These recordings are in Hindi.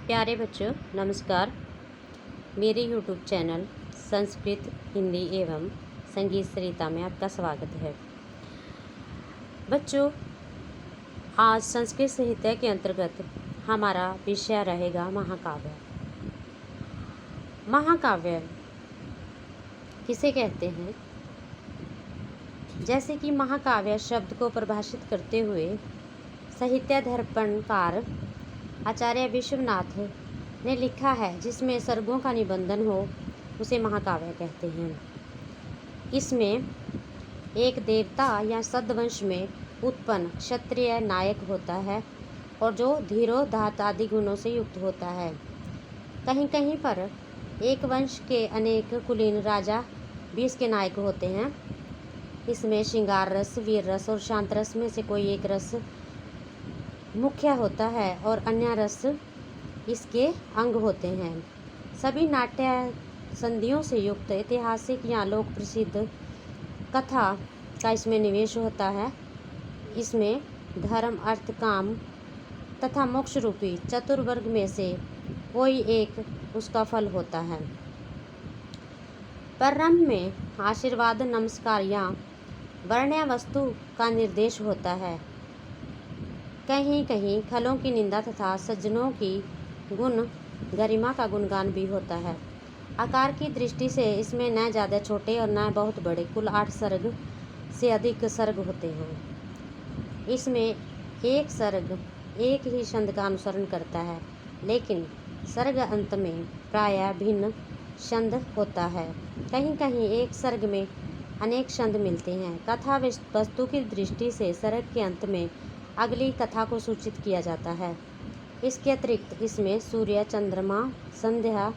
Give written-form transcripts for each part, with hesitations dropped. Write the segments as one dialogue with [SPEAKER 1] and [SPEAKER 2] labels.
[SPEAKER 1] प्यारे बच्चों नमस्कार। मेरे YouTube चैनल संस्कृत हिंदी एवं संगीत सरिता में आपका स्वागत है। बच्चों, आज संस्कृत साहित्य के अंतर्गत हमारा विषय रहेगा महाकाव्य। महाकाव्य किसे कहते हैं? जैसे कि महाकाव्य शब्द को परिभाषित करते हुए साहित्य दर्पणकार आचार्य विश्वनाथ ने लिखा है, जिसमें सर्गों का निबंधन हो उसे महाकाव्य कहते हैं। इसमें एक देवता या सद्वंश में उत्पन्न क्षत्रिय नायक होता है और जो धीरोदात्त आदि गुणों से युक्त होता है। कहीं कहीं पर एक वंश के अनेक कुलीन राजा भी इसके नायक होते हैं। इसमें श्रृंगार रस, वीर रस और शांत रस में से कोई एक रस मुख्य होता है और अन्य रस इसके अंग होते हैं। सभी नाट्य संधियों से युक्त ऐतिहासिक या लोक प्रसिद्ध कथा का इसमें निवेश होता है। इसमें धर्म, अर्थ, काम तथा मोक्ष रूपी चतुर्वर्ग में से कोई एक उसका फल होता है। प्रारंभ में आशीर्वाद, नमस्कार या वर्ण्य वस्तु का निर्देश होता है। कहीं कहीं खलों की निंदा तथा सज्जनों की गुण गरिमा का गुणगान भी होता है। आकार की दृष्टि से इसमें न ज़्यादा छोटे और न बहुत बड़े कुल 8 सर्ग से अधिक सर्ग होते हैं। इसमें एक सर्ग एक ही छंद का अनुसरण करता है, लेकिन सर्ग अंत में प्रायः भिन्न छंद होता है। कहीं कहीं एक सर्ग में अनेक छंद मिलते हैं। कथा वस्तु की दृष्टि से सर्ग के अंत में अगली कथा को सूचित किया जाता है। इसके अतिरिक्त इसमें सूर्य, चंद्रमा, संध्या,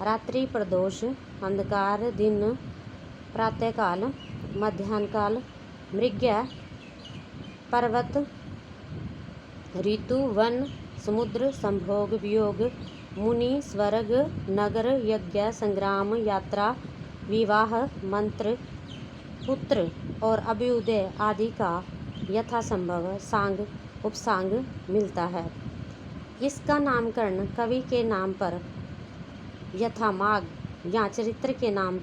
[SPEAKER 1] रात्रि, प्रदोष, अंधकार, दिन, प्रातःकाल, मध्याह्न काल, मृग्या, पर्वत, ऋतु, वन, समुद्र, संभोग, वियोग, मुनि, स्वर्ग, नगर, यज्ञ, संग्राम, यात्रा, विवाह, मंत्र, पुत्र और अभ्युदय आदि का यथासंभव सांग उपसांग मिलता है। इसका नामकरण कवि के नाम पर यथा माघ या चरित्र के नाम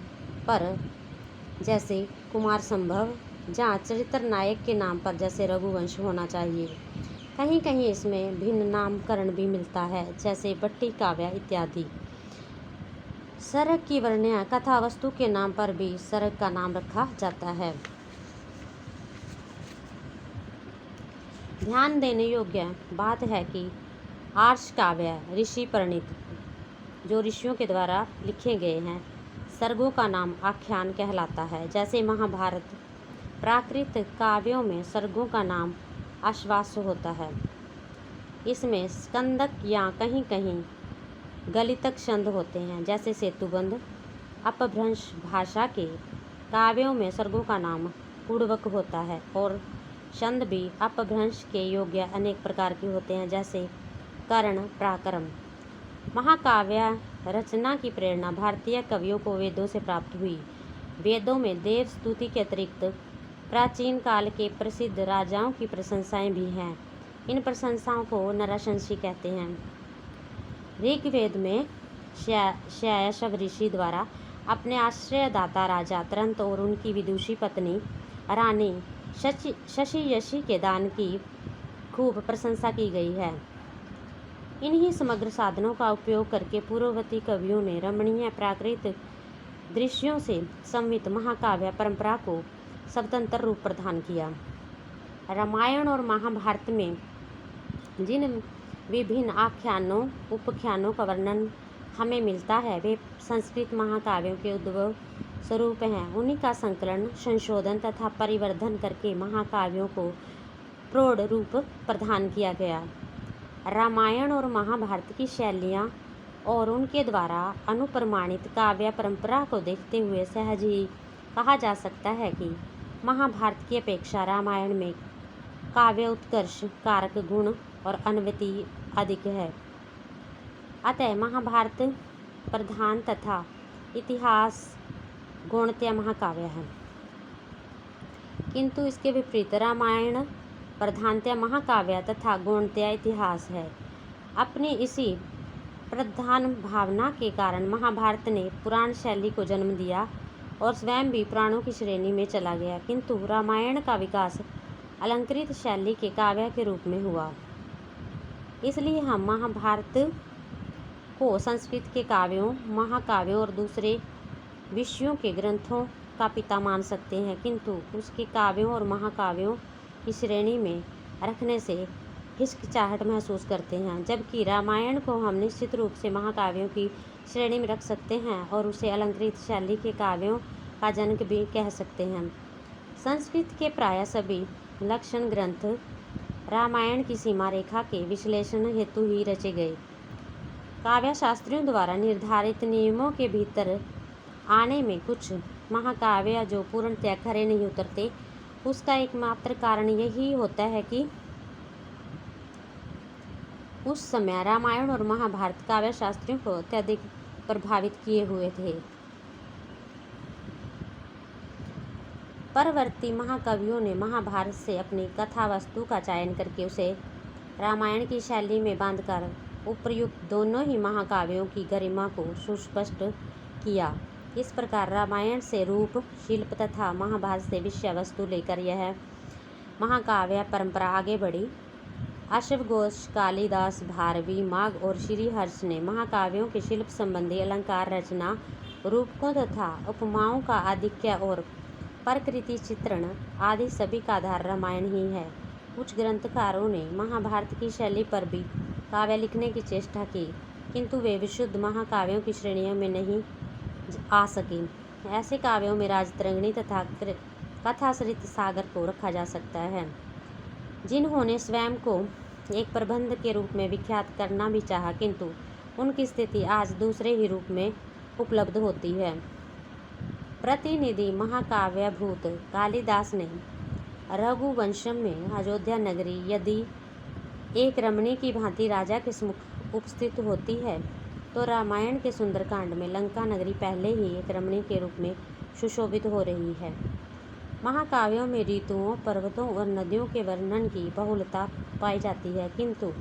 [SPEAKER 1] पर जैसे कुमार संभव या चरित्र नायक के नाम पर जैसे रघुवंश होना चाहिए। कहीं कहीं इसमें भिन्न नामकरण भी मिलता है, जैसे बट्टी काव्य इत्यादि। सर्ग की वर्ण्य कथा वस्तु के नाम पर भी सर्ग का नाम रखा जाता है। ध्यान देने योग्य बात है कि आर्ष काव्य ऋषि प्रणीत, जो ऋषियों के द्वारा लिखे गए हैं, सर्गों का नाम आख्यान कहलाता है। जैसे महाभारत प्राकृत काव्यों में सर्गों का नाम आश्वास होता है। इसमें स्कंदक या कहीं कहीं गलितक छंद होते हैं, जैसे सेतुबंध। अपभ्रंश भाषा के काव्यों में सर्गों का नाम पूर्वक होता है और छंद भी अपभ्रंश के योग्य अनेक प्रकार के होते हैं, जैसे कर्ण, प्राकरम। महाकाव्य रचना की प्रेरणा भारतीय कवियों को वेदों से प्राप्त हुई। वेदों में देव स्तुति के अतिरिक्त प्राचीन काल के प्रसिद्ध राजाओं की प्रशंसाएं भी हैं। इन प्रशंसाओं को नराशंसी कहते हैं। ऋग्वेद में शयशव ऋषि द्वारा अपने आश्रयदाता राजा तरंत और उनकी विदुषी पत्नी रानी शशियशी के दान की खूब प्रशंसा की गई है। इन्हीं समग्र साधनों का उपयोग करके पूर्ववर्ती कवियों ने रमणीय प्राकृतिक दृश्यों से सम्मिलित महाकाव्य परंपरा को स्वतंत्र रूप प्रदान किया। रामायण और महाभारत में जिन विभिन्न आख्यानों उपाख्यानों का वर्णन हमें मिलता है, वे संस्कृत महाकाव्यों के उद्भव स्वरूप हैं। उन्हीं का संकलन, संशोधन तथा परिवर्धन करके महाकाव्यों को प्रौढ़ रूप प्रदान किया गया। रामायण और महाभारत की शैलियाँ और उनके द्वारा अनुप्रमाणित काव्य परंपरा को देखते हुए सहज ही कहा जा सकता है कि महाभारत की अपेक्षा रामायण में काव्य उत्कर्ष कारक गुण और अन्वति अधिक है। अतः महाभारत प्रधान तथा इतिहास गौणतया महाकाव्य है, किंतु इसके विपरीत रामायण प्रधानतया महाकाव्य तथा गौणतया इतिहास है। अपनी इसी प्रधान भावना के कारण महाभारत ने पुराण शैली को जन्म दिया और स्वयं भी पुराणों की श्रेणी में चला गया, किंतु रामायण का विकास अलंकृत शैली के काव्य के रूप में हुआ। इसलिए हम महाभारत को संस्कृत के काव्यों, महाकाव्यों और दूसरे विषयों के ग्रंथों का पिता मान सकते हैं, किंतु उसके काव्यों और महाकाव्यों की श्रेणी में रखने से हिचकिचाहट महसूस करते हैं, जबकि रामायण को हम निश्चित रूप से महाकाव्यों की श्रेणी में रख सकते हैं और उसे अलंकृत शैली के काव्यों का जनक भी कह सकते हैं। संस्कृत के प्राय सभी लक्षण ग्रंथ रामायण की सीमा रेखा के विश्लेषण हेतु ही रचे गए। काव्य शास्त्रियों द्वारा निर्धारित नियमों के भीतर आने में कुछ महाकाव्य जो पूर्णतः खरे नहीं उतरते, उसका एकमात्र कारण यही होता है कि उस समय रामायण और महाभारत काव्य शास्त्रियों को अत्यधिक प्रभावित किए हुए थे। परवर्ती महाकवियों ने महाभारत से अपनी कथा वस्तु का चयन करके उसे रामायण की शैली में बांधकर उपर्युक्त दोनों ही महाकाव्यों की गरिमा को सुस्पष्ट किया। इस प्रकार रामायण से रूप, शिल्प तथा महाभारत से विषय वस्तु लेकर यह महाकाव्य परंपरा आगे बढ़ी। अश्व घोष, कालिदास, भारवी, माघ और श्रीहर्ष ने महाकाव्यों के शिल्प संबंधी अलंकार रचना, रूपकों तथा उपमाओं का आधिक्य और प्रकृति चित्रण आदि सभी का आधार रामायण ही है। कुछ ग्रंथकारों ने महाभारत की शैली पर भी काव्य लिखने की चेष्टा की, किंतु वे विशुद्ध महाकाव्यों की श्रेणियों में नहीं आ सके। ऐसे काव्यों में राजतरंगिणी तथा कथाश्रित सागर को रखा जा सकता है, जिन्होंने स्वयं को एक प्रबंध के रूप में विख्यात करना भी चाहा, किंतु उनकी स्थिति आज दूसरे ही रूप में उपलब्ध होती है। प्रतिनिधि महाकाव्यभूत कालिदास ने रघुवंशम में अयोध्या नगरी यदि एक रमणी की भांति राजा के सम्मुख उपस्थित होती है, तो रामायण के सुंदरकांड में लंका नगरी पहले ही एक रमणी के रूप में सुशोभित हो रही है। महाकाव्यों में ऋतुओं, पर्वतों और नदियों के वर्णन की बहुलता पाई जाती है, किंतु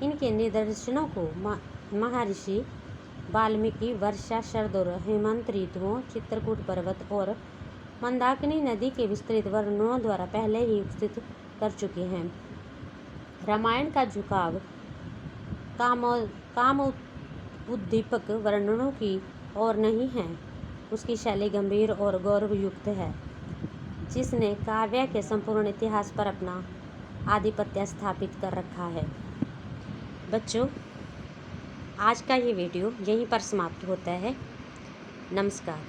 [SPEAKER 1] इनके निदर्शनों को महर्षि वाल्मीकि वर्षा, शरद और हेमंत ऋतुओं, चित्रकूट पर्वत और मंदाकिनी नदी के विस्तृत वर्णनों द्वारा पहले ही उपस्थित कर चुके हैं। रामायण का झुकाव काम उद्दीपक वर्णनों की ओर नहीं है, उसकी शैली गंभीर और गौरवयुक्त है, जिसने काव्य के संपूर्ण इतिहास पर अपना आधिपत्य स्थापित कर रखा है। बच्चों, आज का ये वीडियो यहीं पर समाप्त होता है। नमस्कार।